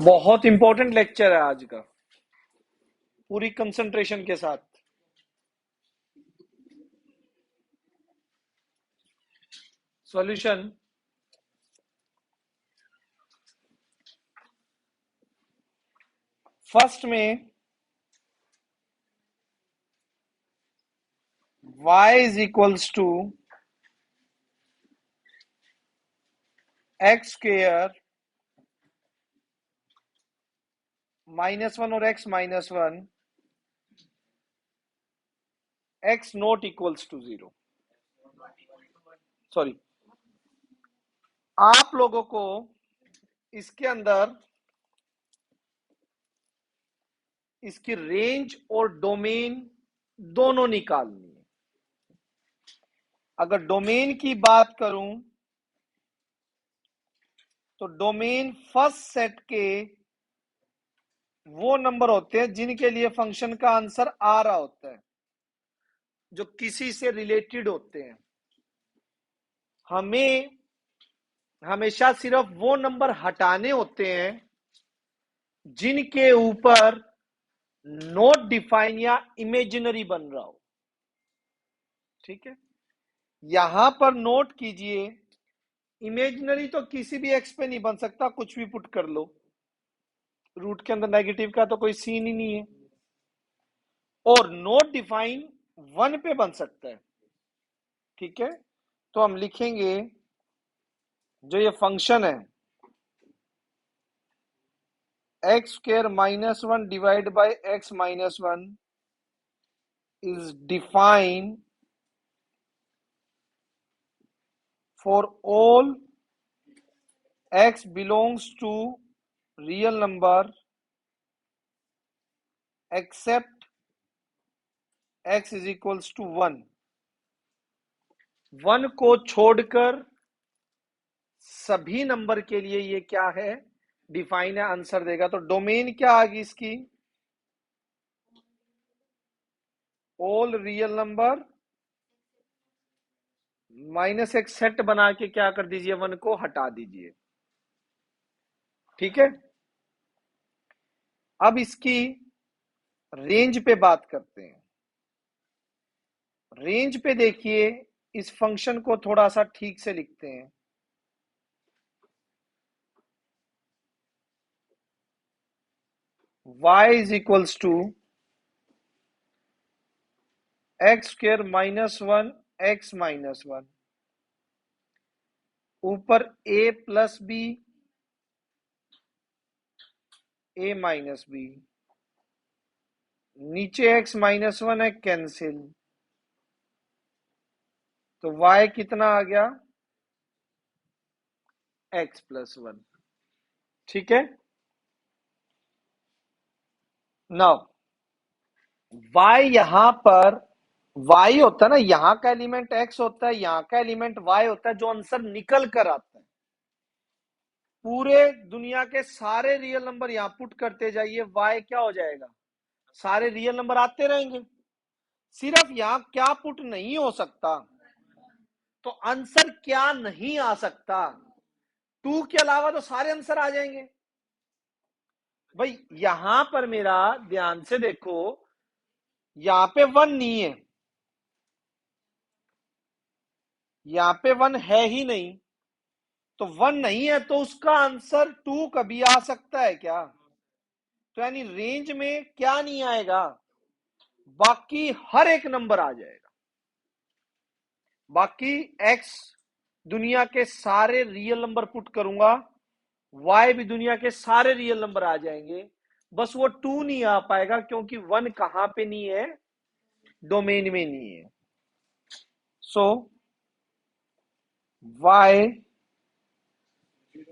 बहुत important lecture है आज का, पूरी कंसंट्रेशन के साथ। सॉल्यूशन। फर्स्ट में y is equals to x square -1 और x -1, x not equals to 0। Sorry, आप लोगों को इसके अंदर इसकी रेंज और डोमेन दोनों निकालनी है। अगर डोमेन की बात करूं तो डोमेन फर्स्ट सेट के वो नंबर होते हैं जिनके लिए फंक्शन का आंसर आ रहा होता है, जो किसी से रिलेटेड होते हैं। हमें हमेशा सिर्फ वो नंबर हटाने होते हैं जिनके ऊपर नोट डिफाइन या इमेजिनरी बन रहा हो। ठीक है, यहां पर नोट कीजिए, इमेजिनरी तो किसी भी एक्स पे नहीं बन सकता, कुछ भी पुट कर लो, रूट के अंदर नेगेटिव का तो कोई सीन ही नहीं है। और नोट डिफाइन 1 पे बन सकता है। ठीक है, तो हम लिखेंगे जो ये फंक्शन है x square -1 divide bye x -1 is defined for all x belongs to real number except x is equals to 1। 1 को छोड़कर सभी नंबर के लिए ये क्या है, डिफाइन है, आंसर देगा। तो डोमेन क्या आ गई इसकी, ऑल रियल नंबर माइनस एक सेट बना के क्या कर दीजिए, 1 को हटा दीजिए। ठीक है, अब इसकी रेंज पे बात करते हैं। रेंज पे देखिए, इस फंक्शन को थोड़ा सा ठीक से लिखते हैं। y is equals to x square -1 x -1, ऊपर a plus b a minus b, नीचे x -1 है, कैंसिल। तो y कितना आ गया, x प्लस 1। ठीक है, नाउ y यहां पर y होता है ना, यहां का एलिमेंट x होता है, यहां का एलिमेंट y होता है, जो आंसर निकल कर आता है। पूरे दुनिया के सारे रियल नंबर यहां पुट करते जाइए, y क्या हो जाएगा, सारे रियल नंबर आते रहेंगे। सिर्फ यहां क्या पुट नहीं हो सकता, तो आंसर क्या नहीं आ सकता, 2 के अलावा तो सारे आंसर आ जाएंगे। भाई यहां पर मेरा ध्यान से देखो, यहां पे 1 नहीं है, यहां पे 1 है ही नहीं, तो 1 नहीं है तो उसका आंसर 2 कभी आ सकता है क्या। तो यानी रेंज में क्या नहीं आएगा, बाकी हर एक नंबर आ जाएगा। बाकी x दुनिया के सारे रियल नंबर पुट करूंगा, y भी दुनिया के सारे रियल नंबर आ जाएंगे, बस वो 2 नहीं आ पाएगा, क्योंकि 1 कहां पे नहीं है, डोमेन में नहीं है। सो y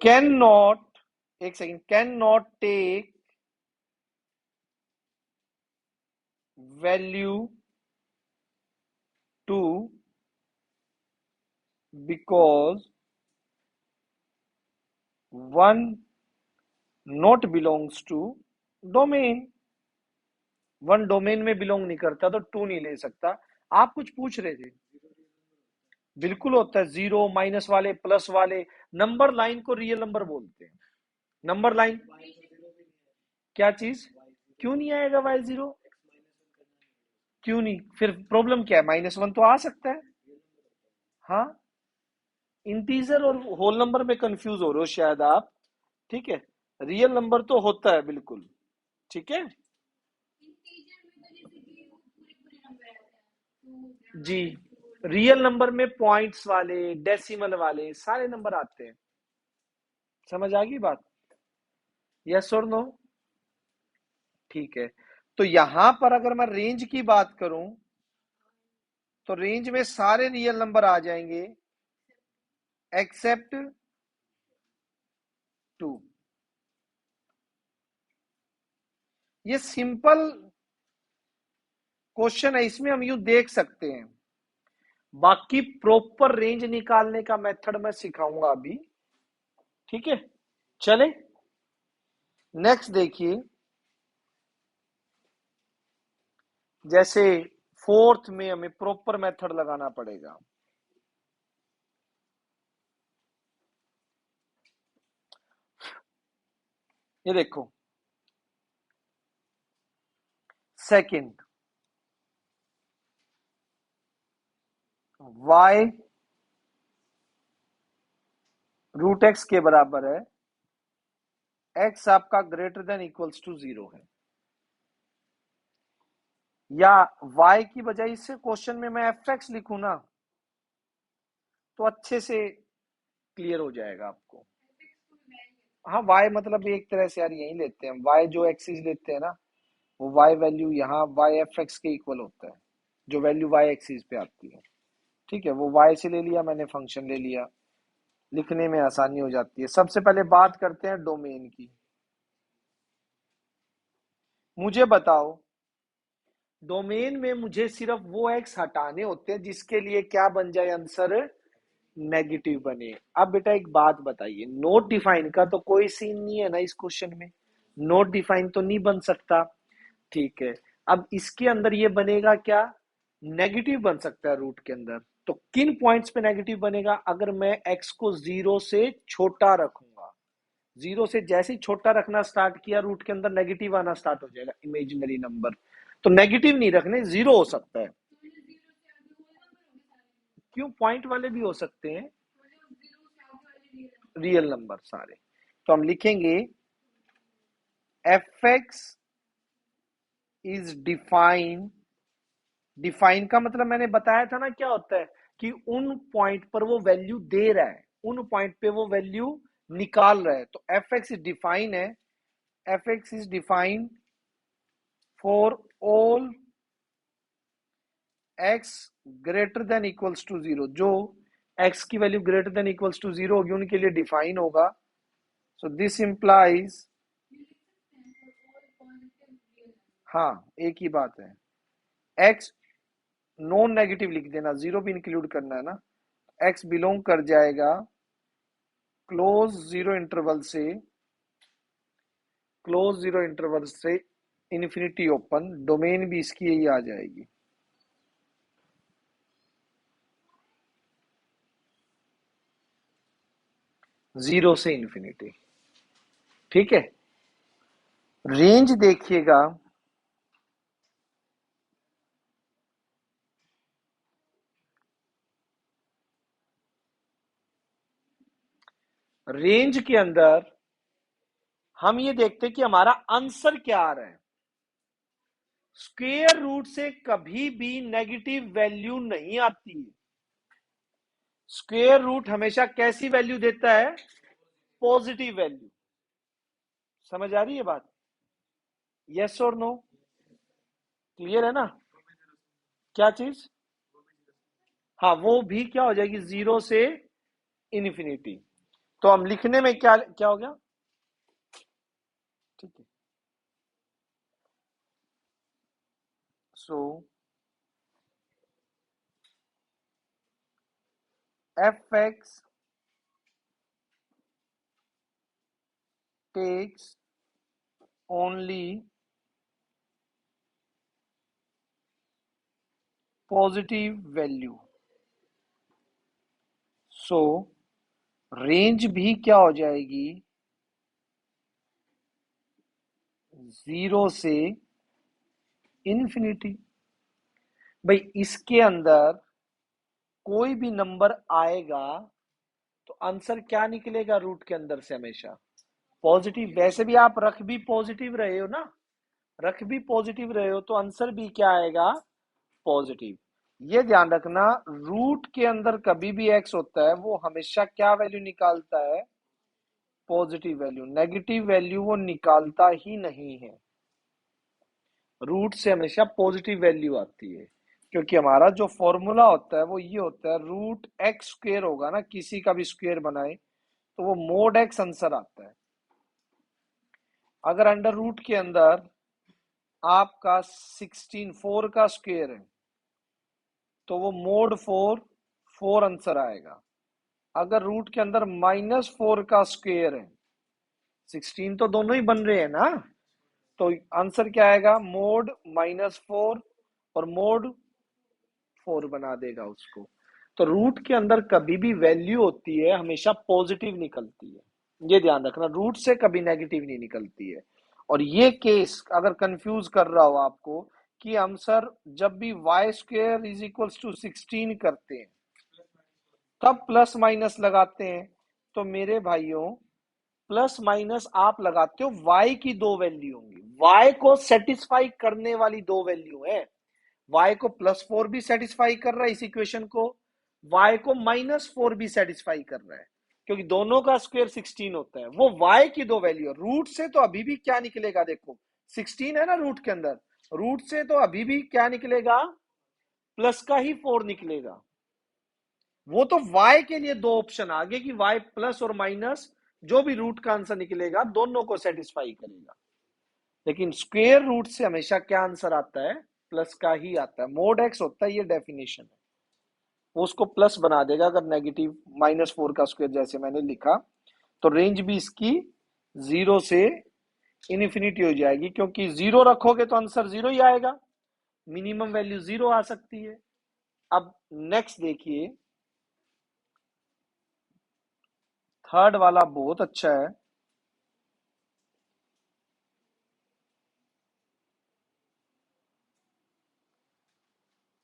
कैन नॉट, एक second, can not take value 2 because 1 not belongs to domain। 1 domain में बिलोंग नहीं करता, तो 2 नहीं ले सकता। आप कुछ पूछ रहे थे। बिल्कुल होता है, जीरो, माइनस वाले, प्लस वाले, नंबर लाइन को रियल नंबर बोलते हैं। नंबर लाइन क्या चीज? क्यों नहीं आएगा y0? क्यों नहीं? फिर प्रॉब्लम क्या है? -1 तो आ सकता है। हाँ, इंटीजर और होल नंबर में कंफ्यूज हो रहे हो शायद आप। ठीक है, रियल नंबर तो होता है बिल्कुल। ठीक है जी, रियल नंबर में पॉइंट्स वाले, डेसिमल वाले सारे नंबर आते हैं। समझ आ गई बात? यस और नो? ठीक है, तो यहां पर अगर मैं रेंज की बात करूं तो रेंज में सारे रियल नंबर आ जाएंगे एक्सेप्ट 2। ये सिंपल क्वेश्चन है, इसमें हम यूं देख सकते हैं। बाकी प्रॉपर रेंज निकालने का मेथड मैं सिखाऊंगा अभी। ठीक है, चले नेक्स्ट देखिए। जैसे फोर्थ में हमें प्रॉपर मेथड लगाना पड़ेगा। ये देखो, सेकंड y √x के बराबर है, x आपका ग्रेटर देन इक्वल्स टू 0 है। या y की बजाय इससे क्वेश्चन में मैं fx लिखूं ना तो अच्छे से क्लियर हो जाएगा आपको। हाँ, y मतलब एक तरह से यार यही लेते हैं, y जो एक्सिस लेते हैं ना, वो y वैल्यू यहाँ y fx के इक्वल होता है, जो वैल्यू y एक्सिस पे आती है। ठीक है, वो y से ले लिया मैंने, फंक्शन ले लिया, लिखने में आसानी हो जाती है। सबसे पहले बात करते हैं डोमेन की। मुझे बताओ, डोमेन में मुझे सिर्फ वो एक्स हटाने होते हैं जिसके लिए क्या बन जाए आंसर? नेगेटिव बने। अब बेटा एक बात बताइए, नोट डिफाइन का तो कोई सीन नहीं है ना इस क्वेश्चन में, नोट डिफाइन तो नहीं बन सकता। ठीक है, अब इसके अंदर ये बनेगा क्या? नेगेटिव बन सकता है रूट के अंदर। तो किन पॉइंट्स पे नेगेटिव बनेगा? अगर मैं एक्स को 0 से छोटा रखूंगा, 0 से जैसे ही छोटा रखना स्टार्ट किया, रूट के अंदर नेगेटिव आना स्टार्ट हो जाएगा, इमेजिनरी नंबर। तो नेगेटिव नहीं रखने, 0 हो सकता है। क्यों? पॉइंट वाले भी हो सकते हैं, रियल नंबर सारे। तो हम लिखेंगे F x is define. Define का मतलब मैंने बताया था ना क्या होता है, कि उन पॉइंट पर वो वैल्यू दे रहा है, उन पॉइंट पे वो वैल्यू निकाल रहा है। तो एफ एक्स इज डिफाइन है, f x is define for all x greater than equals to 0। जो एक्स की value greater than equals to 0 होगी उनके लिए डिफाइन होगा। सो दिस इंप्लाइज, हाँ एक ही बात है, एक्स नॉन नेगेटिव लिख देना, 0 भी इंक्लूड करना है ना। एक्स बिलोंग कर जाएगा क्लोज जीरो इंटरवल से, क्लोज जीरो इंटरवल से इन्फिनिटी ओपन, डोमेन भी इसकी यही आ जाएगी। जीरो से इन्फिनिटी। ठीक है, रेंज देखिएगा, रेंज के अंदर हम ये देखते हैं कि हमारा आंसर क्या आ रहा है। स्क्वायर रूट से कभी भी नेगेटिव वैल्यू नहीं आती है। स्क्वायर रूट हमेशा कैसी वैल्यू देता है? Positive value. समझ आ रही है बात? यस और नो? क्लियर है ना? क्या चीज? हाँ, वो भी क्या हो जाएगी? 0 से इन्फिनिटी। तो हम लिखने में क्या क्या हो गया? ठीक है, so f x takes only positive value. So range भी क्या हो जाएगी? 0 से इन्फिनिटी। भाई इसके अंदर कोई भी नंबर आएगा तो आंसर क्या निकलेगा रूट के अंदर से? हमेशा पॉजिटिव। वैसे भी आप रख भी पॉजिटिव रहे हो ना, रख भी पॉजिटिव रहे हो तो आंसर भी क्या आएगा? पॉजिटिव। ये ध्यान रखना, रूट के अंदर कभी भी एक्स होता है वो हमेशा क्या वैल्यू निकालता है? Positive value. नेगेटिव वैल्यू वो निकालता ही नहीं है। रूट से हमेशा पॉजिटिव वैल्यू आती है, क्योंकि हमारा जो फॉर्मूला होता है वो ये होता है, रूट एक्स स्क्वेयर होगा ना, किसी का भी स्क्वेयर बनाए तो वो मोड एक्स आंसर आता है। अगर अंडर रूट के अंदर आपका 16 4 का स्क्वेयर है तो वो मोड 4 4 आंसर आएगा। अगर रूट के अंदर -4 का स्क्वेयर है, 16 तो दोनों ही बन रहे हैं ना, तो आंसर क्या आएगा? मोड -4 और मोड 4 बना देगा उसको। तो रूट के अंदर कभी भी वैल्यू होती है हमेशा पॉजिटिव निकलती है, ये ध्यान रखना, रूट से कभी नेगेटिव नहीं निकलती है। और ये केस अगर कंफ्यूज कर रहा हो आपको कि हम सर जब भी y square is equals to 16 करते हैं तब प्लस माइनस लगाते हैं, तो मेरे भाइयों प्लस माइनस आप लगाते हो y की दो वैल्यू होंगी, y को सेटिस्फाई करने वाली दो वैल्यू है। y को +4 भी सेटिस्फाई कर रहा है इस इक्वेशन को, y को -4 भी सेटिस्फाई कर रहा है, क्योंकि दोनों का स्क्वायर 16 होता है। वो y की दो वैल्यू है। रूट से तो अभी भी क्या निकलेगा? देखो 16 है ना रूट के अंदर, रूट से तो अभी भी क्या निकलेगा? प्लस का ही 4 निकलेगा। वो तो y के लिए दो ऑप्शन आगे कि y प्लस और माइनस जो भी रूट का आंसर निकलेगा दोनों को सेटिस्फाई करेगा। लेकिन स्क्वेयर रूट से हमेशा क्या आंसर आता है? प्लस का ही आता है। मोड एक्स होता है, ये डेफिनेशन है, वो उसको प्लस बना देगा अगर नेगेटिव -4 का स्क्वायर जैसे मैंने लिखा। तो रेंज भी इसकी 0 से इन्फिनिटी हो जाएगी, क्योंकि 0 रखोगे तो आंसर 0 ही आएगा, मिनिमम वैल्यू 0 आ सकती है। अब नेक्स्ट देखिए, थर्ड वाला बहुत अच्छा है।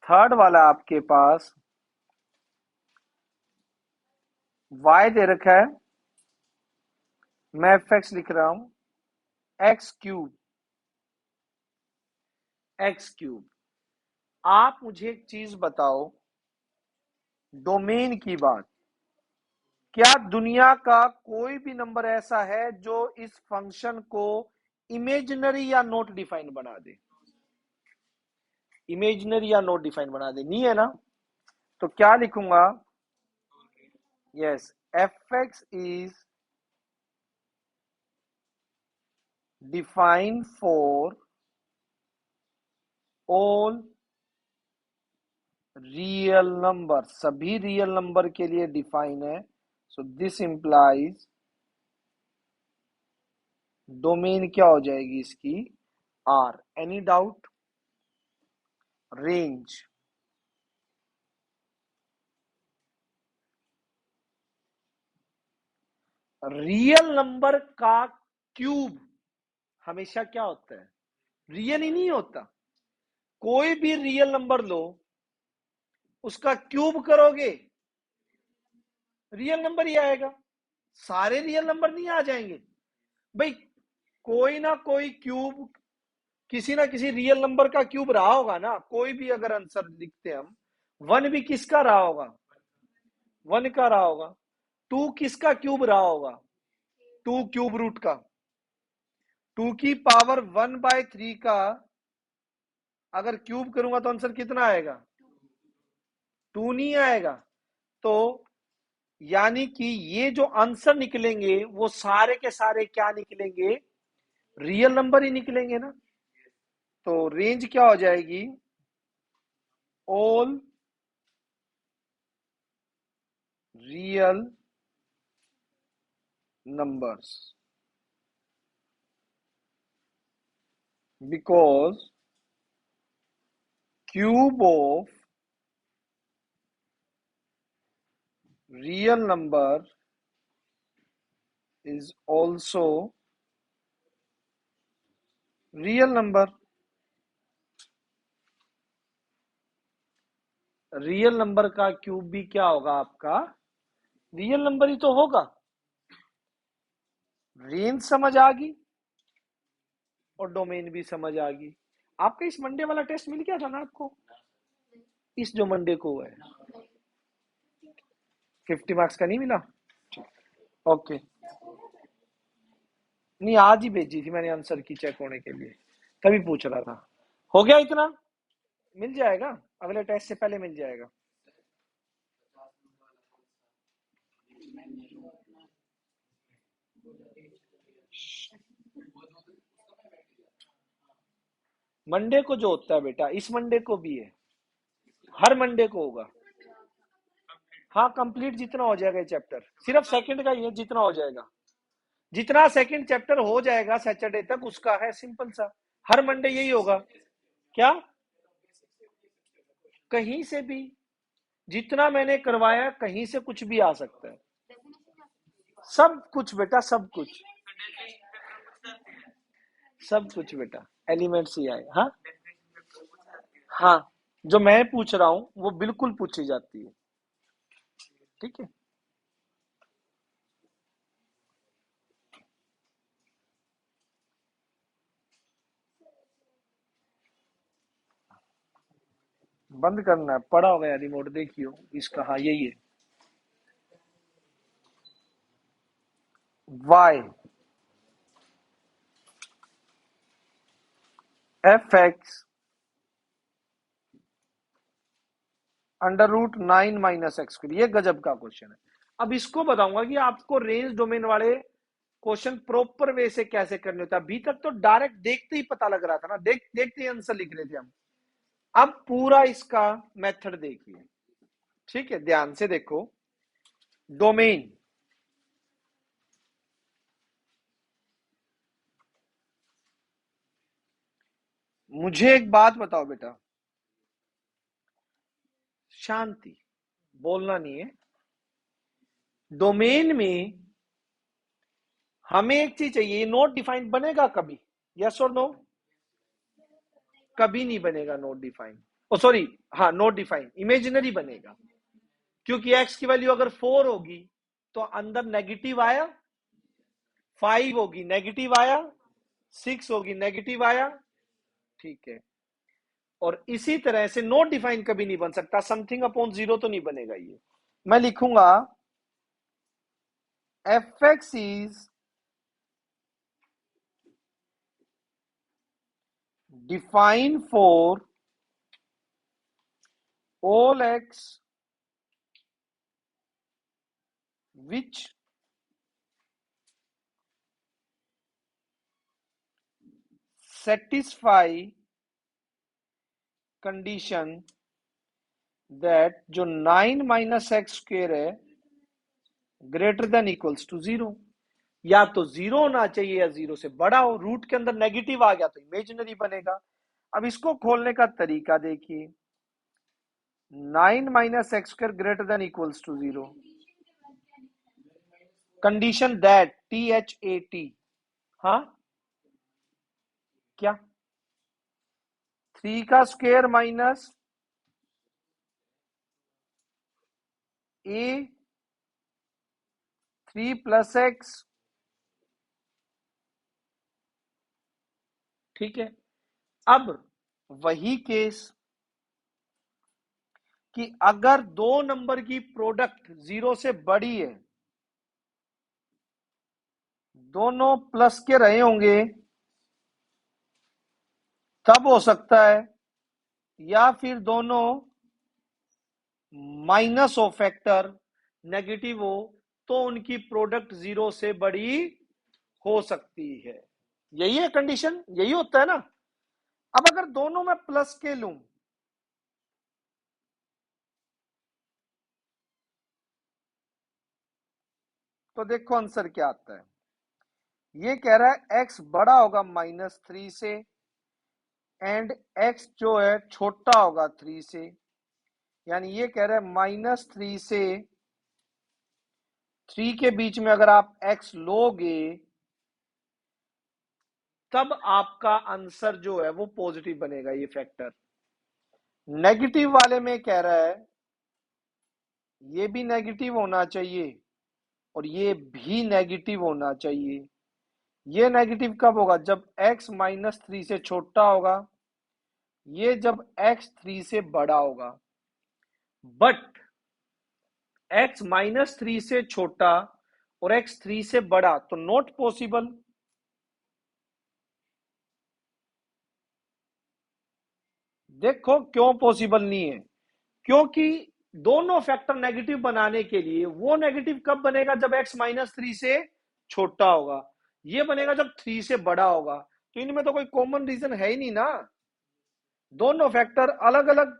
थर्ड वाला आपके पास y दे रखा है, मैं एफ एक्स लिख रहा हूं, x³ आप मुझे एक चीज बताओ, डोमेन की बात, क्या दुनिया का कोई भी नंबर ऐसा है जो इस फंक्शन को इमेजिनरी या नॉट डिफाइन बना दे? इमेजिनरी या नॉट डिफाइन बना दे, नहीं है ना? तो क्या लिखूंगा? Yes, F x is defined for all real number, सभी रियल नंबर के लिए डिफाइन है। सो दिस इंप्लाइज डोमेन क्या हो जाएगी इसकी? R. Any doubt? Range, real number का क्यूब हमेशा क्या होता है? रियल ही नहीं होता। कोई भी रियल नंबर लो, उसका क्यूब करोगे रियल नंबर ही आएगा। सारे रियल नंबर नहीं आ जाएंगे भाई, कोई ना कोई क्यूब, किसी ना किसी रियल नंबर का क्यूब रहा होगा ना। कोई भी अगर आंसर लिखते हम, 1 भी किसका रहा होगा? 1 का रहा होगा। 2 किसका क्यूब रहा होगा? 2 क्यूब रूट का। 2 की पावर 1/3 का अगर क्यूब करूंगा तो आंसर कितना आएगा? 2 नहीं आएगा। तो यानी कि ये जो आंसर निकलेंगे वो सारे के सारे क्या निकलेंगे? रियल नंबर ही निकलेंगे ना। तो रेंज क्या हो जाएगी? All real numbers, because cube of real number is also real number, real number का क्यूब भी क्या होगा आपका, रियल नंबर ही तो होगा। रेंज समझ आ गई और डोमेन भी समझ आ गई। आपका इस मंडे वाला टेस्ट मिल गया था ना आपको, इस जो मंडे को हुआ है, 50 मार्क्स का नहीं मिला? ओके, नहीं आज ही भेजी थी मैंने आंसर की चेक होने के लिए, तभी पूछ रहा था। हो गया इतना, मिल जाएगा, अगले टेस्ट से पहले मिल जाएगा। मंडे को जो होता है बेटा, इस मंडे को भी है, हर मंडे को होगा। हाँ कंप्लीट जितना हो जाएगा ये चैप्टर, सिर्फ सेकंड का ही है, जितना हो जाएगा, जितना सेकंड चैप्टर हो जाएगा सैटरडे तक उसका है, सिंपल सा। हर मंडे यही होगा। क्या, कहीं से भी, जितना मैंने करवाया कहीं से कुछ भी आ सकता है, सब कुछ बेटा, सब कुछ, सब कुछ बेटा, एलिमेंट्स ही आए। हाँ हाँ, जो मैं पूछ रहा हूं वो बिल्कुल पूछी जाती है, ठीक है। बंद करना है, पड़ा होगा यार रिमोट, देखियो इसका, हाँ यही है, y f(x) √9 - x², ये गजब का क्वेश्चन है। अब इसको बताऊंगा कि आपको रेंज डोमेन वाले क्वेश्चन प्रॉपर वे से कैसे करने होता है। अभी तक तो डायरेक्ट देखते ही पता लग रहा था ना, देखते ही आंसर लिख रहे थे हम। अब पूरा इसका मेथड देखिए, ठीक है, ध्यान से देखो। डोमेन, मुझे एक बात बताओ बेटा, शांति, बोलना नहीं है। डोमेन में हमें एक चीज चाहिए, नोट डिफाइंड बनेगा कभी, यस और नो? कभी नहीं बनेगा नोट डिफाइंड, ओ सॉरी, हाँ नोट डिफाइंड, इमेजिनरी बनेगा। क्योंकि एक्स की वैल्यू अगर 4 होगी तो अंदर नेगेटिव आया, 5 होगी नेगेटिव आया, 6 होगी नेगेटिव आया, ठीक है। और इसी तरह से नोट डिफाइन कभी नहीं बन सकता, समथिंग अपॉन जीरो तो नहीं बनेगा ये। मैं लिखूंगा f(x) is define for all x which satisfy condition that जो 9 - x² है ग्रेटर देन इक्वल्स टू 0। या तो 0 होना चाहिए या 0 से बड़ा हो, रूट के अंदर नेगेटिव आ गया तो इमेजिनरी बनेगा। अब इसको खोलने का तरीका देखिए, 9 - x² greater than equals to 0, condition that, THAT, हाँ क्या, 3 का स्क्वायर माइनस a 3 + x, ठीक है। अब वही केस कि अगर दो नंबर की प्रोडक्ट 0 से बड़ी है, दोनों प्लस के रहे होंगे, तब हो सकता है, या फिर दोनों माइनस हो, फैक्टर नेगेटिव हो, तो उनकी प्रोडक्ट 0 से बड़ी हो सकती है। यही है कंडीशन, यही होता है ना। अब अगर दोनों में प्लस के लूं, तो देखो आंसर क्या आता है। ये कह रहा है x बड़ा होगा -3 से एंड x जो है छोटा होगा 3 से, यानी ये कह रहा है -3 से 3 के बीच में अगर आप x लोगे तब आपका आंसर जो है वो पॉजिटिव बनेगा। ये फैक्टर नेगेटिव वाले में कह रहा है ये भी नेगेटिव होना चाहिए और ये भी नेगेटिव होना चाहिए। ये नेगेटिव कब होगा? जब x -3 से छोटा होगा, ये जब x 3 से बड़ा होगा। बट x -3 से छोटा और x 3 से बड़ा तो नॉट पॉसिबल। देखो क्यों पॉसिबल नहीं है, क्योंकि दोनों फैक्टर नेगेटिव बनाने के लिए वो नेगेटिव कब बनेगा? जब x -3 से छोटा होगा, ये बनेगा जब 3 से बड़ा होगा। तो इनमें तो कोई कॉमन रीजन है ही नहीं ना। दोनों फैक्टर अलग अलग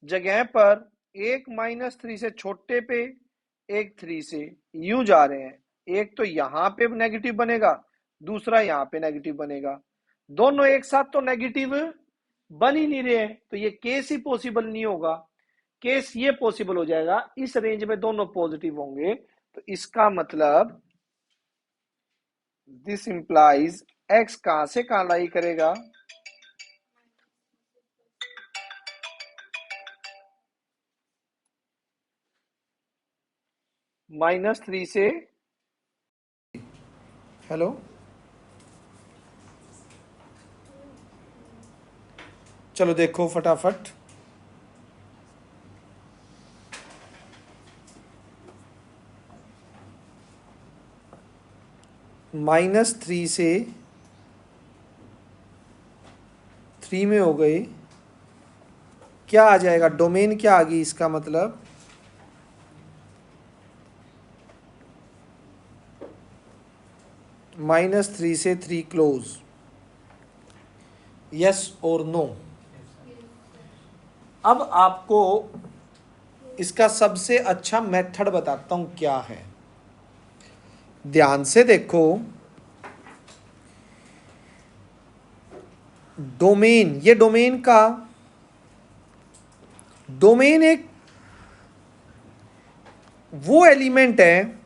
जगह पर, एक -3 से छोटे पे, एक 3 से, यूं जा रहे हैं। एक तो यहां पे नेगेटिव बनेगा, दूसरा यहां पे नेगेटिव बनेगा। दोनों एक साथ तो नेगेटिव बन ही नहीं रहे हैं, तो ये केस ही पॉसिबल नहीं होगा। केस ये पॉसिबल हो जाएगा, इस रेंज में दोनों पॉजिटिव होंगे। तो इसका मतलब दिस इंप्लाइज एक्स कहां से कहां लाई करेगा? -3 से। हेलो, चलो देखो फटाफट। -3 से 3 में हो गए, क्या आ जाएगा? डोमेन क्या आ गई इसका मतलब? -3 से 3 क्लोज। यस और नो? अब आपको इसका सबसे अच्छा मेथड बताता हूं क्या है। ध्यान से देखो, डोमेन, ये डोमेन का डोमेन एक वो एलिमेंट है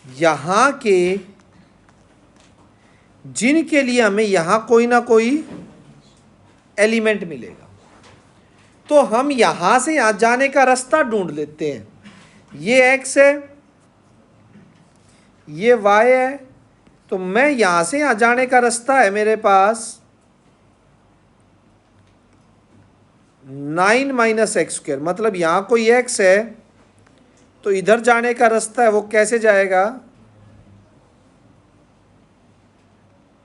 यहां के जिनके लिए हमें यहां कोई ना कोई एलिमेंट मिलेगा। तो हम यहां से यहां जाने का रास्ता ढूंढ लेते हैं। ये x है, ये y है, तो मैं यहां से यहां जाने का रास्ता है मेरे पास 9 - x²। मतलब यहां कोई x है तो इधर जाने का रास्ता है वो कैसे जाएगा?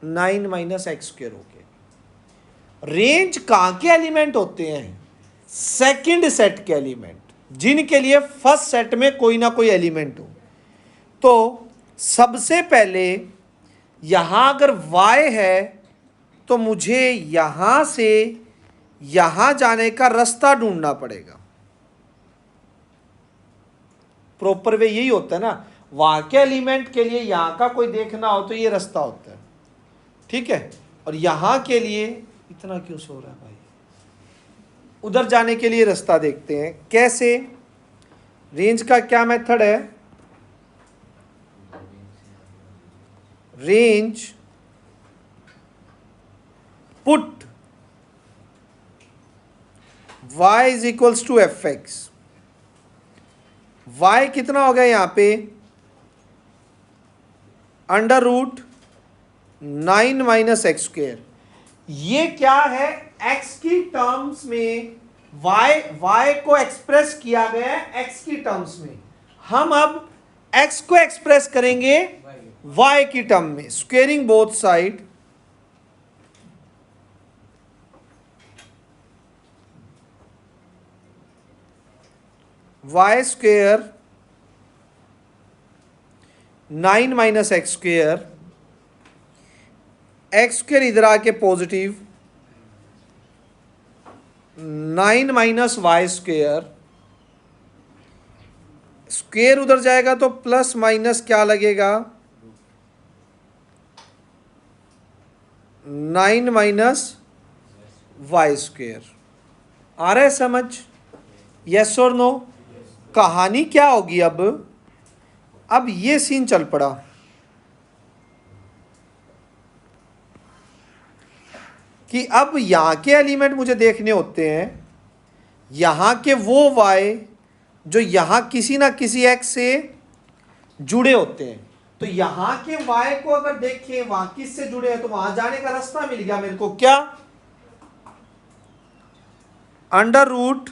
9 - x² हो गया। रेंज कहां के एलिमेंट होते हैं? सेकंड सेट के एलिमेंट, जिनके लिए फर्स्ट सेट में कोई ना कोई एलिमेंट हो। तो सबसे पहले यहां अगर y है तो मुझे यहां से यहां जाने का रास्ता ढूंढना पड़ेगा। प्रॉपर वे यही होता है ना, वहां के एलिमेंट के लिए यहां का कोई देखना हो तो ये रास्ता होता है, ठीक है। और यहां के लिए इतना क्यों सो रहा है भाई? उधर जाने के लिए रास्ता देखते हैं कैसे। रेंज का क्या मेथड है? Range put y is equals to fx। y कितना हो गया यहां पे? √9 - x²। ये क्या है? x की टर्म्स में y को एक्सप्रेस किया गया है x की टर्म्स में। हम अब x को एक्सप्रेस करेंगे y की टर्म में, squaring both side. y² 9 - x², x² इधर आके पॉजिटिव 9 - y², स्क्वेयर उधर जाएगा तो प्लस माइनस क्या लगेगा? 9 - y²। आ रहा है समझ? यस और नो? कहानी क्या होगी अब ये सीन चल पड़ा। कि अब यहां के एलिमेंट मुझे देखने होते हैं, यहां के वो y जो यहां किसी ना किसी x से जुड़े होते हैं। तो यहां के y को अगर देखें वहां किससे जुड़े हैं, तो वहां जाने का रास्ता मिल गया मेरे को, क्या? Under root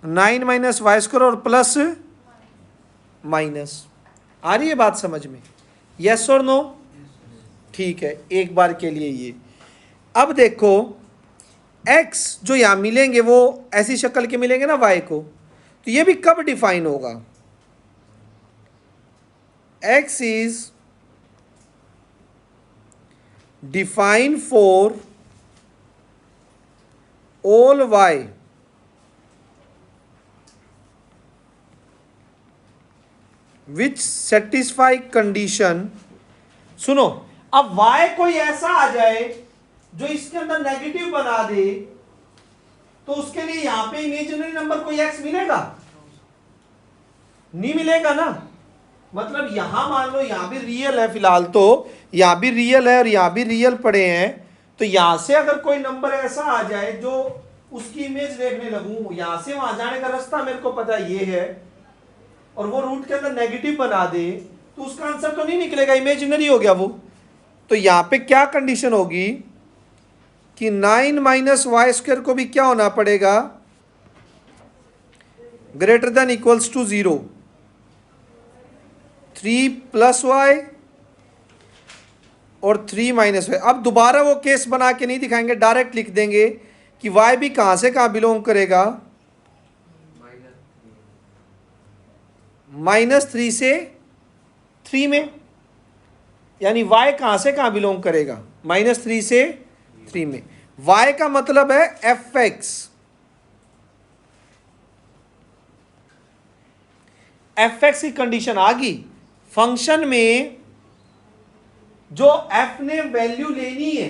9 minus y square और प्लस माइनस। आ रही है बात समझ में? यस और नो? ठीक है, एक बार के लिए ये। अब देखो x जो यहां मिलेंगे वो ऐसी शक्ल के मिलेंगे ना y को, तो ये भी कब डिफाइन होगा? x is define for all y which satisfy condition. सुनो, अब y कोई ऐसा आ जाए जो इसके अंदर नेगेटिव बना दे, तो उसके लिए यहां पे इमेजिनरी नंबर कोई x मिलेगा? नहीं मिलेगा ना। मतलब यहां मान लो यहां भी रियल है, फिलहाल तो यहां भी रियल है और यहां भी रियल पड़े हैं, तो यहां से अगर कोई नंबर ऐसा आ जाए जो उसकी इमेज देखने लगूं, यहां से वहां जाने का रास्ता मेरे को पता ये है, और वो रूट के अंदर नेगेटिव बना दे, तो उसका आंसर तो नहीं निकलेगा, इमेजिनरी हो गया वो। तो यहां पे क्या कंडीशन होगी कि 9 माइनस वाई स्क्वायर को भी क्या होना पड़ेगा? Greater than equals to 0। 3 plus y और 3 माइनस वाई। अब दोबारा वो केस बना के नहीं दिखाएंगे, डायरेक्ट लिख देंगे कि वाई भी कहां से कहां बिलोंग करेगा? -3 से 3 में। यानी y कहां से कहां बिलोंग करेगा? -3 से 3 में। y का मतलब है fx। fx की कंडीशन आ गई। फंक्शन में जो f ने वैल्यू लेनी है,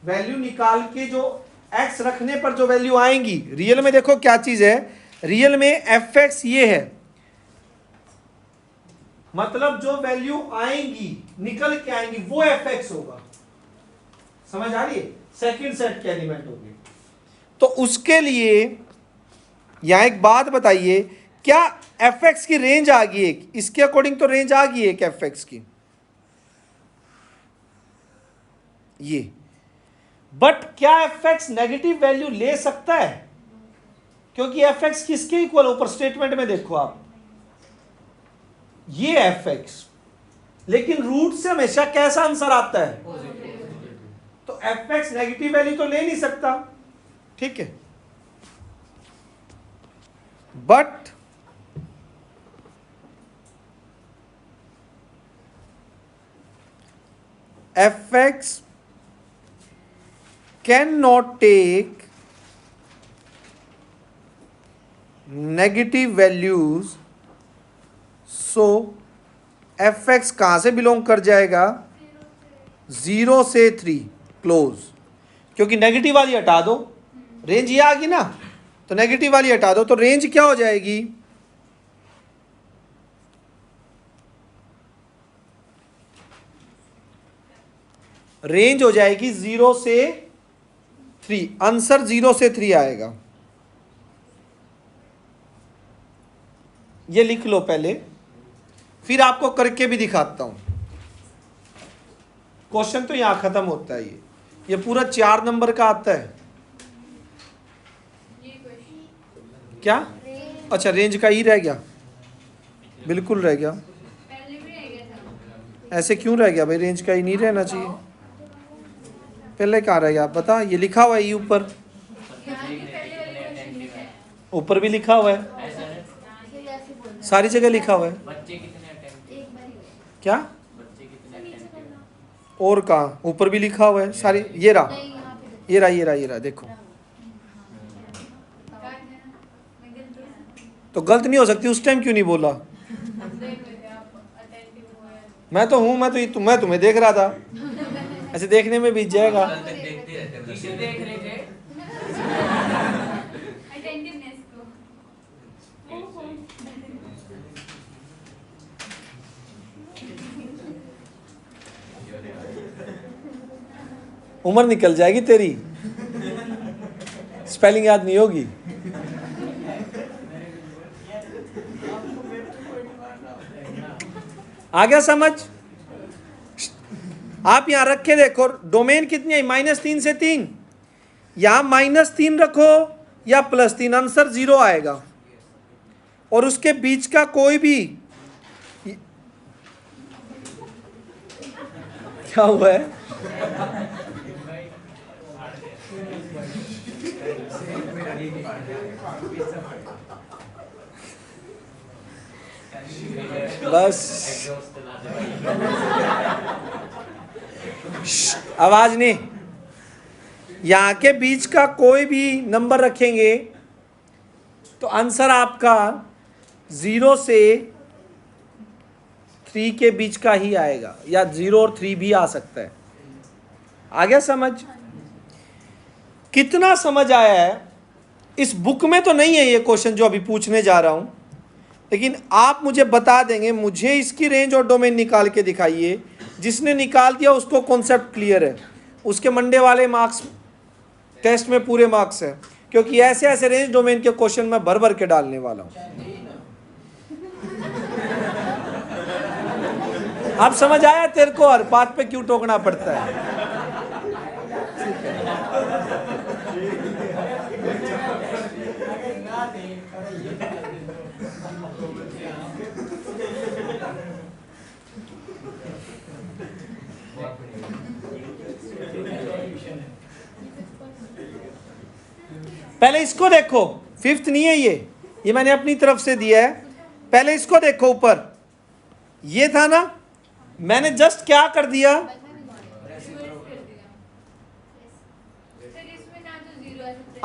वैल्यू निकाल के जो x रखने पर जो वैल्यू आएंगी, रियल में देखो क्या चीज है, रियल में fx ये है, मतलब जो वैल्यू आएंगी निकल के आएंगी वो fx होगा। समझ आ रही है? सेकंड सेट के एलिमेंट होंगे। तो उसके लिए यहां एक बात बताइए, क्या fx की रेंज आ गई एक? इसके अकॉर्डिंग तो रेंज आ गई एक fx की, ये। बट क्या fx नेगेटिव वैल्यू ले सकता है? क्योंकि fx किसके इक्वल, ऊपर स्टेटमेंट में देखो आप, ये fx, लेकिन रूट से हमेशा कैसा आंसर आता है? तो fx नेगेटिव वैल्यू तो ले नहीं सकता, ठीक है। But fx can not take negative values, so fx कहां से बिलोंग कर जाएगा? 0 से 3 क्लोज। क्योंकि नेगेटिव वाली हटा दो, रेंज ये आ गई ना, तो नेगेटिव वाली हटा दो, तो रेंज क्या हो जाएगी? रेंज हो जाएगी 0 से 3। आंसर 0 से 3 आएगा। ये लिख लो पहले, फिर आपको करके भी दिखाता हूं। क्वेश्चन तो यहां खत्म होता है। ये पूरा 4 नंबर का आता है। क्या? अच्छा, रेंज का ही रह गया, बिल्कुल रह गया। ऐसे क्यों रह गया भाई? रेंज का ही नहीं रहना चाहिए। पहले कहाँ रह गया बता? ये लिखा हुआ है ये ऊपर, ऊपर भी लिखा हुआ है, सारी जगह लिखा हुआ है। क्या? और कहाँ? ऊपर भी लिखा हुआ है सारी। ये रहा, ये रहा, ये रहा, ये रहा, देखो। तो गलत नहीं हो सकती, उस टाइम क्यों नहीं बोला? मैं तो हूं, मैं तुम्हें देख रहा था, ऐसे देखने में बीत जाएगा। उम्र निकल जाएगी तेरी, स्पेलिंग याद नहीं होगी। आ गया समझ? आप यहां रख के देखो, डोमेन कितनी है, -3 से 3। यहां -3 रखो या +3, आंसर 0 आएगा। और उसके बीच का कोई भी, क्या हुआ है? बस आवाज नहीं। यहां के बीच का कोई भी नंबर रखेंगे तो आंसर आपका 0 से 3 के बीच का ही आएगा, या 0 और 3 भी आ सकता है। आ गया समझ? कितना समझ आया है? इस बुक में तो नहीं है ये क्वेश्चन जो अभी पूछने जा रहा हूं, लेकिन आप मुझे बता देंगे, मुझे इसकी रेंज और डोमेन निकाल के दिखाइए। जिसने निकाल दिया उसको कॉन्सेप्ट क्लियर है, उसके मंडे वाले मार्क्स टेस्ट में पूरे मार्क्स है, क्योंकि ऐसे ऐसे रेंज डोमेन के क्वेश्चन मैं भर भर के डालने वाला हूं। अब समझ आया तेरे को हर बात पे क्यों टोकना पड़ता है? पहले इसको देखो, 5th नहीं है ये मैंने अपनी तरफ से दिया है। पहले इसको देखो, ऊपर ये था ना, मैंने जस्ट क्या कर दिया,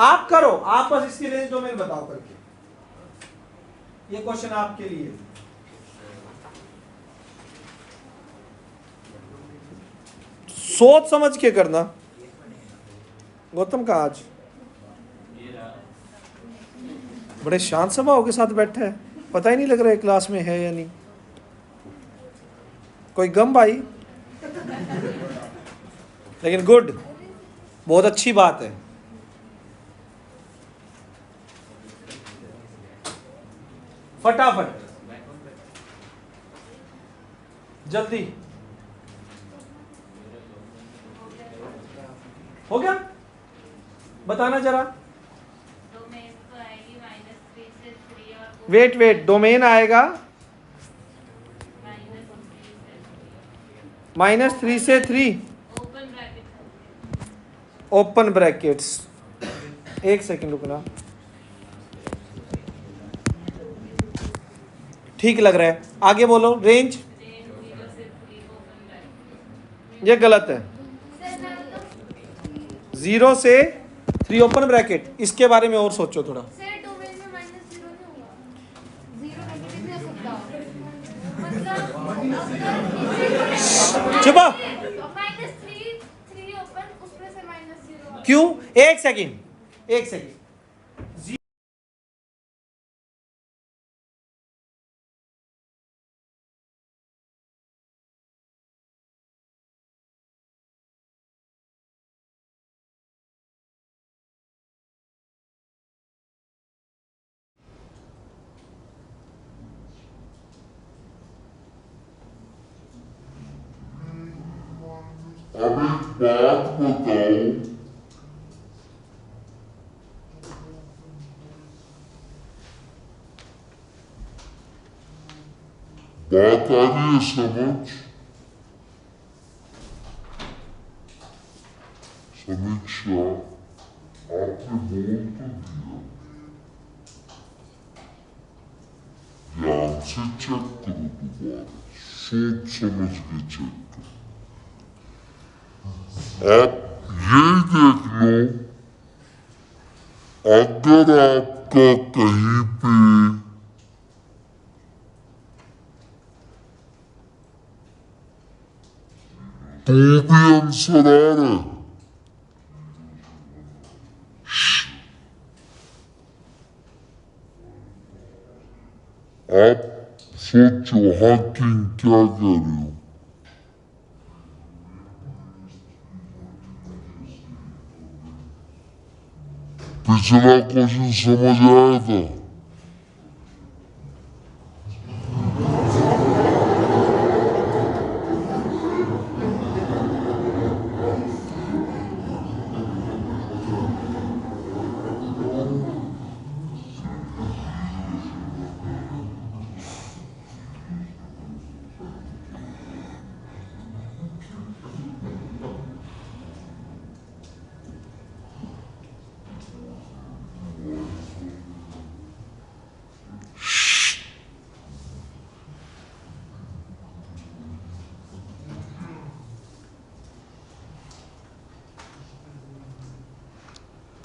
आप करो, आप बस इसकी रेंज डोमेन बताओ करके। ये क्वेश्चन आपके लिए, सोच समझ के करना। गौतम का आज बड़े शांत स्वभाव के साथ बैठा है, पता ही नहीं लग रहा है क्लास में है या नहीं। कोई गम भाई? लेकिन गुड, बहुत अच्छी बात है। फटाफट जल्दी हो गया, बताना जरा। वेट, डोमेन आएगा -3 से 3, ओपन ब्रैकेट्स। एक सेकंड रुकना, ठीक लग रहा है, आगे बोलो। रेंज ये गलत है, 0 से 3 ओपन ब्रैकेट। इसके बारे में और सोचो थोड़ा। चुप, क्यों? एक सेकंड, अब एक बात बताओ, बात आ रही है समझ? समीक्षा, आपने बोल तो दिया, ध्यान से चेक करो दोबारा, सोच समझ के चेक करो। आप यही देख लो, अगर आपका कहीं पे तो भी आंसर आ रहा है, आप सोचो हाकिंग क्या कर रहे हो। पिछला क्वेश्चन समझ आया था?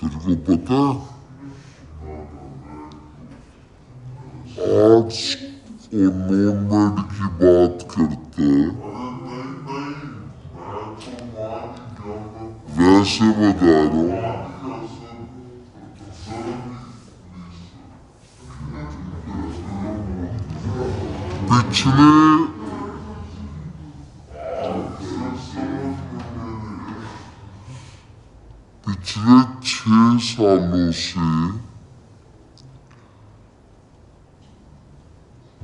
तेरे को पता आर्ट्स और नॉन मेड की बात करते हैं, वैसे बता रहा हूँ। पिछले 6 सालों से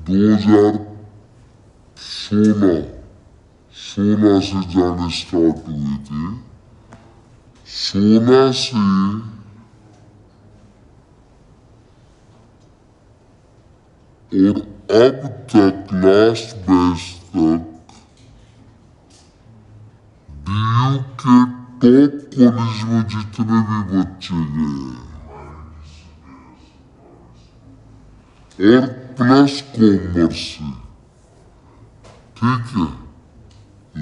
2016 से जाने स्टार्ट हुए थे। 16 से और अब तक लास्ट बैच तक डीयू के टॉप कॉलेज में जितने भी बच्चे गए और प्लस कॉमर्स से, ठीक है,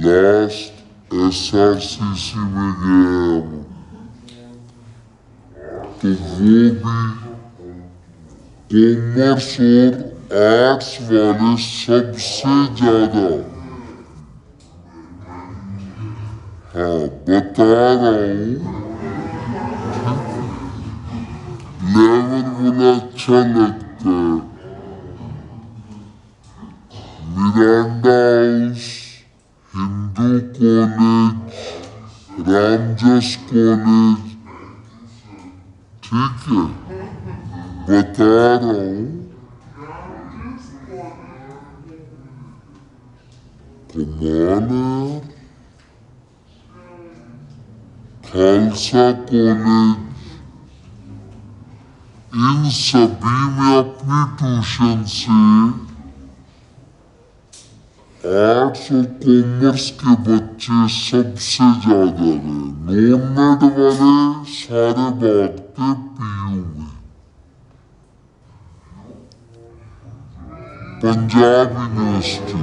लास्ट SRCC में गया तो वो भी कॉमर्स और आर्ट्स वाले सबसे ज्यादा, हाँ बता रहा हूँ, लेवल बड़ा अच्छा लगता है। Miranda house, Hindu college, Ramjas college, ठीक है, बता रहा हूँ, कमाल है यार। खालसा कॉलेज, इन सभी में अपनी ट्यूशन से आर्ट्स और कॉमर्स के बच्चे सबसे ज्यादा रहे। नॉन मेड वाले सारे भागते PU में, पंजाब यूनिवर्सिटी,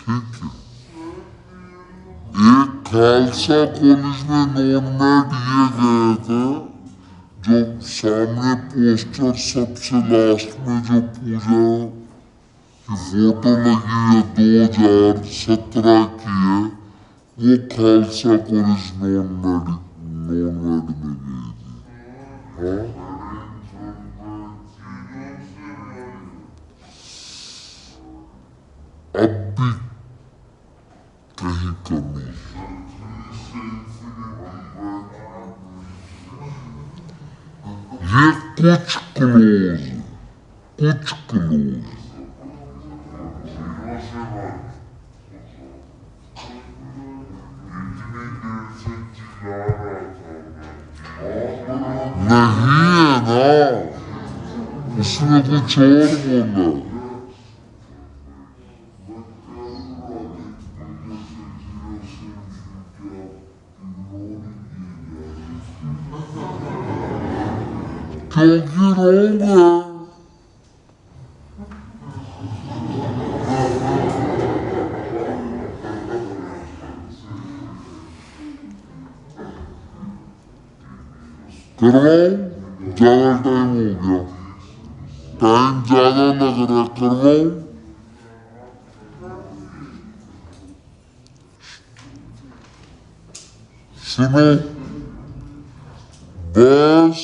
ठीक है। एक खालसा कॉलेज में नॉन मेड ये गए थे, जो सामने पोस्टर सबसे लास्ट में जो पूजा की फोटो लगी है 2017 की है, वो खालसा कॉलेज नॉन मेड में गई थी। हाँ अब भी कहीं कमी, ये कुछ क्लोज नहीं है ना, उसने कुछ और बोला। क्योंकि रोंग है, करवाओ, ज्यादा टाइम हो गया, टाइम ज्यादा लग रहा है, करवाओ। सुनो बस,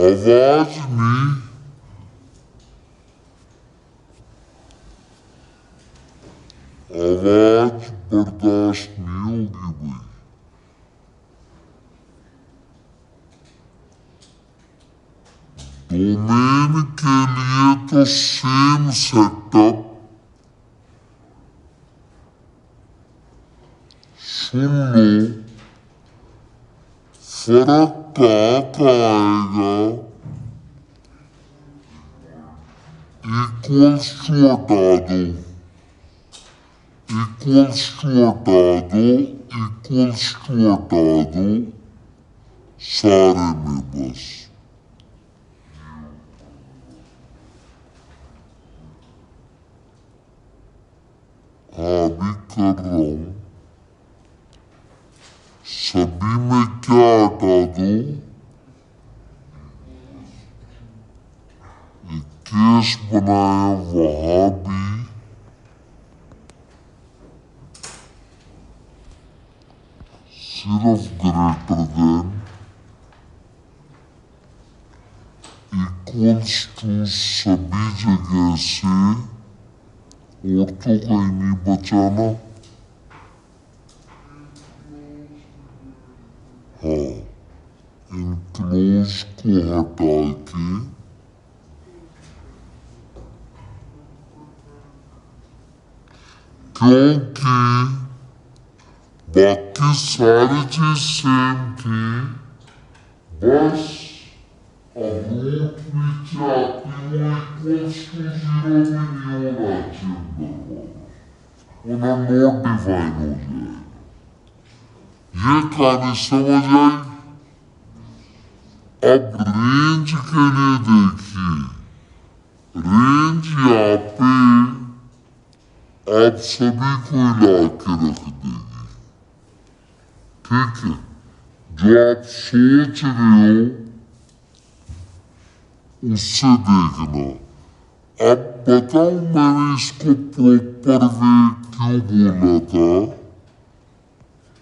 आवाज नहीं, आवाज बर्दाश्त नहीं होगी भाई। डोमेन के लिए तो सेम सेटअप, सुन लो फर्क कहाँ आएगा। इक्वल्स टू हटा दो, इक्वल्स टू हटा दो, इक्वल्स टू हटा दो सारे में बस। हाँ भी कर रहा हूं। सभी में क्या हटा दो, एक केस बनाया वहां भी, सिर्फ ग्रेटर देन इक्वल्स टू सभी जगह से, और तो कहीं नहीं बचा ना। हाँ, इनक्लोज को हटा के क्योंकि बाकी सारी चीज सेम थी, बस अब रूट नीचे आती हुई इक्वल्स टू जीरो भी नहीं होना चाहिए, उन्हें नोट डिफाइन हो जाए। ये कहानी समझ आई। अब रेंज के लिए देखिए, रेंज यहाँ पे आप सभी को ला के रख देगी, ठीक है। जो आप सोच रहे हो उससे देखना। अब बताऊं मैंने इसको प्रॉपर वे क्यों बोला था,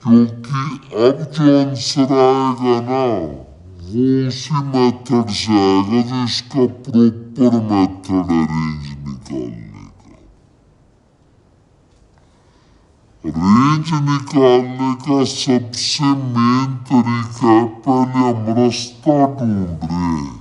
क्योंकि अब जो आंसर आएगा ना वो उसी मेथड से आएगा जो इसका प्रॉपर मेथड है रेंज निकालने का। रेंज निकालने का सबसे मेन तरीका है, पहले हम रास्ता ढूंढ रहे हैं,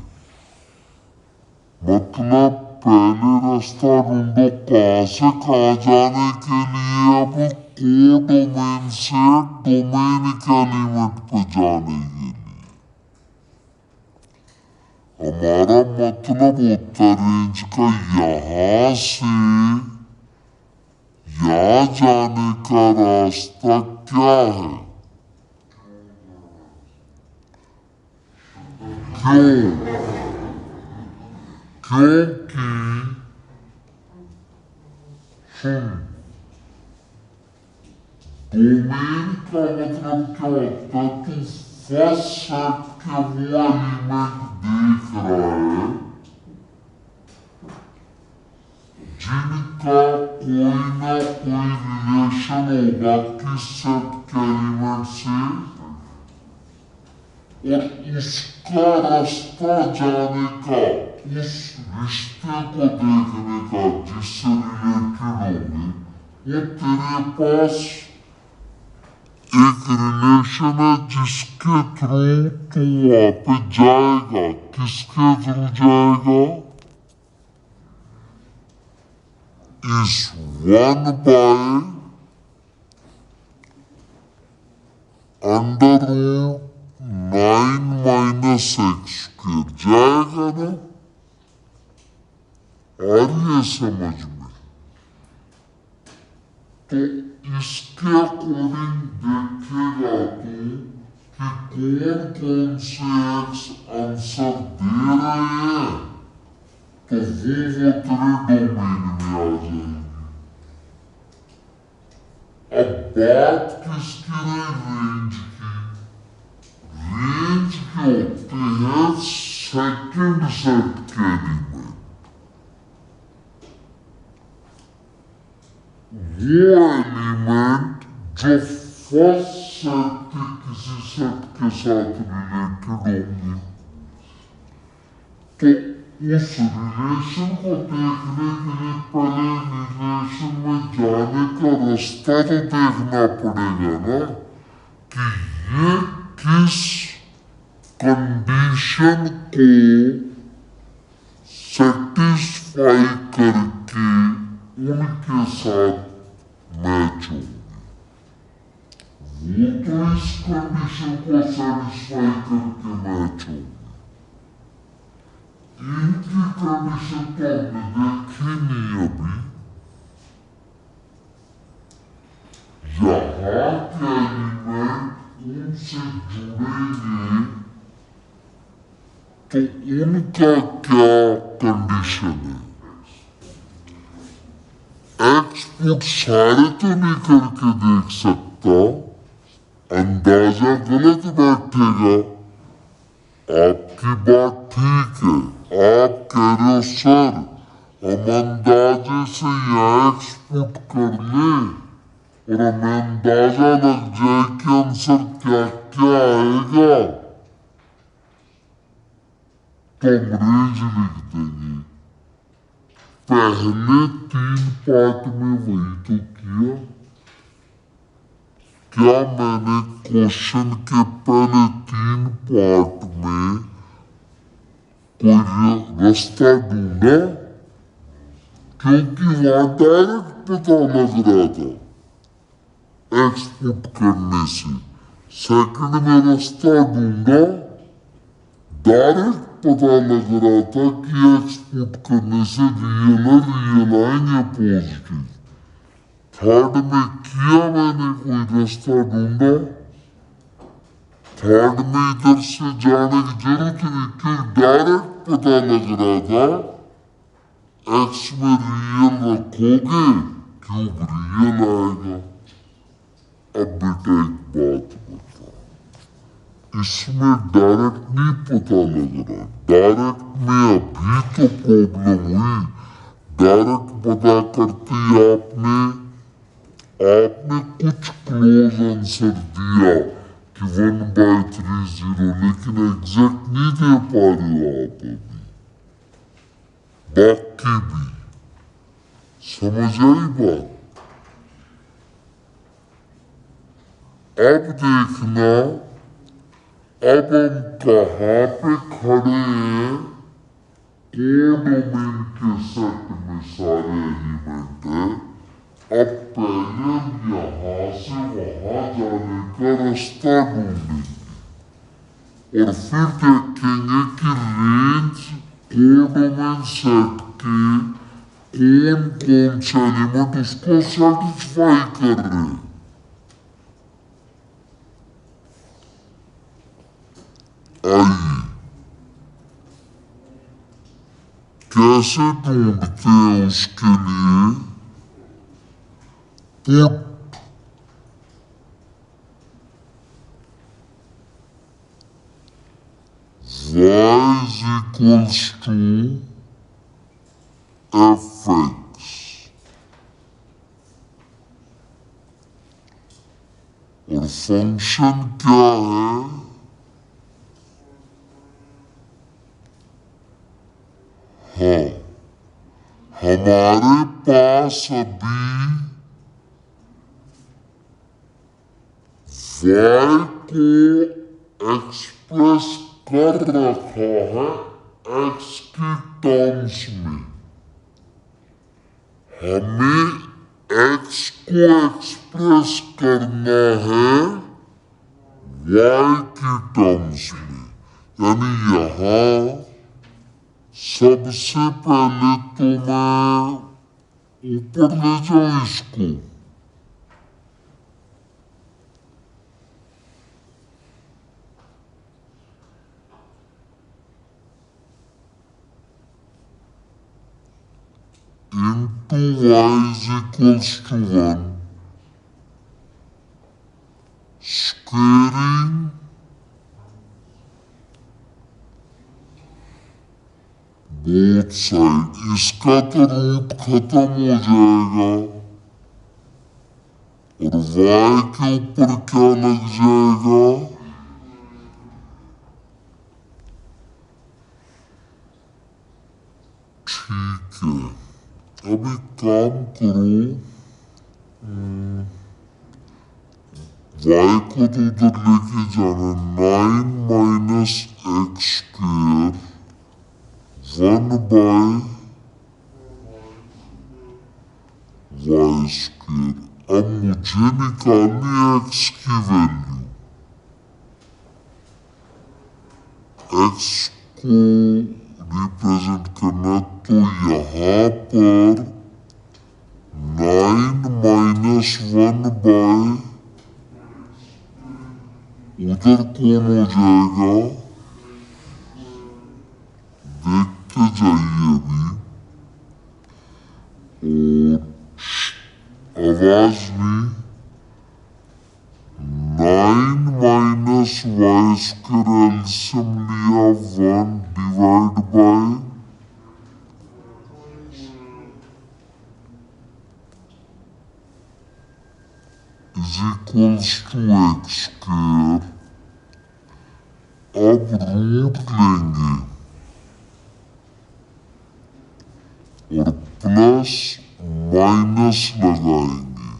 मतलब पहले रास्ता ढूंढो कहां से कहां जाने के लिए। अब कोडोमेन से डोमेन के एलिमेंट पे जाने के लिए हमारा मतलब होता है रेंज का यहां से यहां जाने का रास्ता क्या है। क्यों? क्योंकि डोमेन का मतलब क्या होता है कि फर्स्ट सेट के वो एलिमेंट देख रहा है जिनका कोई ना कोई रिलेशन होगा किस सेट के एलिमेंट से, और उसका रास्ता जाने का, उस रिश्ते को देखने का जिससे रिलेटेड होंगे, वो तेरे पास एक रिलेशन है जिसके थ्रू तू वहां पे जाएगा। किसके थ्रू जाएगा? इस 1/√9 - x² जाएगा ना। और ये समझ में, तो इसके अकॉर्डिंग देखेगा तू कि कौन कौन से एक्स आंसर दे रहे हैं, तो वो तेरे डोमेन में आ जाएगी। अब बात किसकी रही? रेंज की। रेंज के होते हैं सेकंड सेट के एलिमेंट, वो एलिमेंट जो फर्स्ट सेट के किसी सेट के साथ रिलेटेड होंगे। तो उस रिलेशन को देखने के लिए पहले रिलेशन में जाने का रास्ता तो देखना पड़ेगा ना, कि ये किस कंडीशन को सेटिस्फाई करके उनके साथ मैच होगी। वो तो इस कंडीशन को सेटिस्फाई करके मैच होगी। इनकी कंडीशन तो हमने देखी नहीं अभी। यहाँ के एलिमेंट उनसे जुड़ेंगे तो उनका क्या कंडीशन है। एक्स पुट सारे तो नहीं करके देख सकता, अंदाजा गलत बैठेगा। आपकी बात ठीक है, आप कह रहे हो सर हम अंदाजे से यहाँ एक्स पुट कर लें और हमें अंदाजा लग जाए कि आंसर क्या क्या आएगा, तो हम रेंज लिख देंगे। पहले 3 पार्ट में वही तो किया। क्या मैंने क्वेश्चन के पहले 3 पार्ट में कोई रास्ता ढूंढा? क्योंकि वहां डायरेक्ट पता लग रहा था एक्स पुट करने से। सेकंड में रास्ता ढूंढा, डायरेक्ट पता लग रहा था कि एक्स पुट करने से रियल आएंगे पॉजिटिव। थर्ड में किया मैंने, कोई रास्ता ढूंढा। थर्ड में इधर से जाने की जरूरत नहीं, क्योंकि डायरेक्ट पता लग रहा था एक्स में रियल रखोगे क्यूब रियल आएगा। अब बेटा एक बात बता, इसमें डायरेक्ट नहीं पता लग रहा। डायरेक्ट में अभी तो प्रॉब्लम हुई। डायरेक्ट पता करती आपने कुछ क्लोज आंसर दिया कि 1/30, लेकिन एग्जैक्ट नहीं दे पा रहे हो आप अभी। बाकी भी समझ आई बात। अब देखना, अब हम कहाँ पे खड़े हैं। कोडोमेन के सेट में सारे एलिमेंट हैं। अब पहले हम यहाँ से वहां जाने का रास्ता ढूंढेंगे और फिर देखेंगे कि रेंज कोडोमेन सेट के कौन कौन से एलिमेंट उसको सेटिस्फाई कर रहे हैं। आइए, कैसे ढूंढते हैं उसके लिए। Put y is equals to fx और फंक्शन क्या है, हाँ हमारे पास अभी y को एक्सप्रेस कर रखा है x की टर्म्स में। हमें x को एक्सप्रेस करना है y की टर्म्स में। यानी यहां सबसे पहले तो मैं ऊपर ले जाऊं इसको, into y is equals to 1, squaring both side. इसका तो रूट खत्म हो जाएगा और y के ऊपर क्या लग जाएगा, काम करो, y को तो उधर लेके जाना, 9 minus x square 1/y square. अब मुझे निकालनी है x की वैल्यू। x को रिप्रेजेंट करना, तो यहां पर 9 माइनस 1/, उधर कौन हो जाएगा, देख के जाइए अभी। और आवाज नहीं, 9 माइनस वाई स्क्वायर एलसीएम लिया 1 divide by is equals to x square. अब रूट लेंगे और प्लस माइनस लगाएंगे,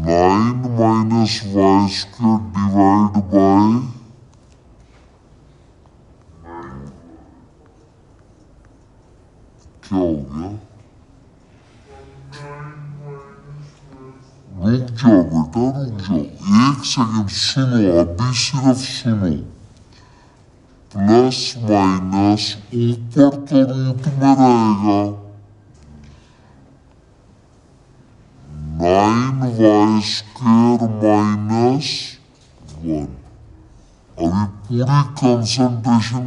9 minus y square divide by क्या हो गया, रुक जाओ बेटा रुक जाओ, एक सेकंड सुनो, अभी सिर्फ सुनो। प्लस माइनस ऊपर तो रूट में रहेगा, 9y स्क्वायर माइनस 1। अभी पूरी कंसंट्रेशन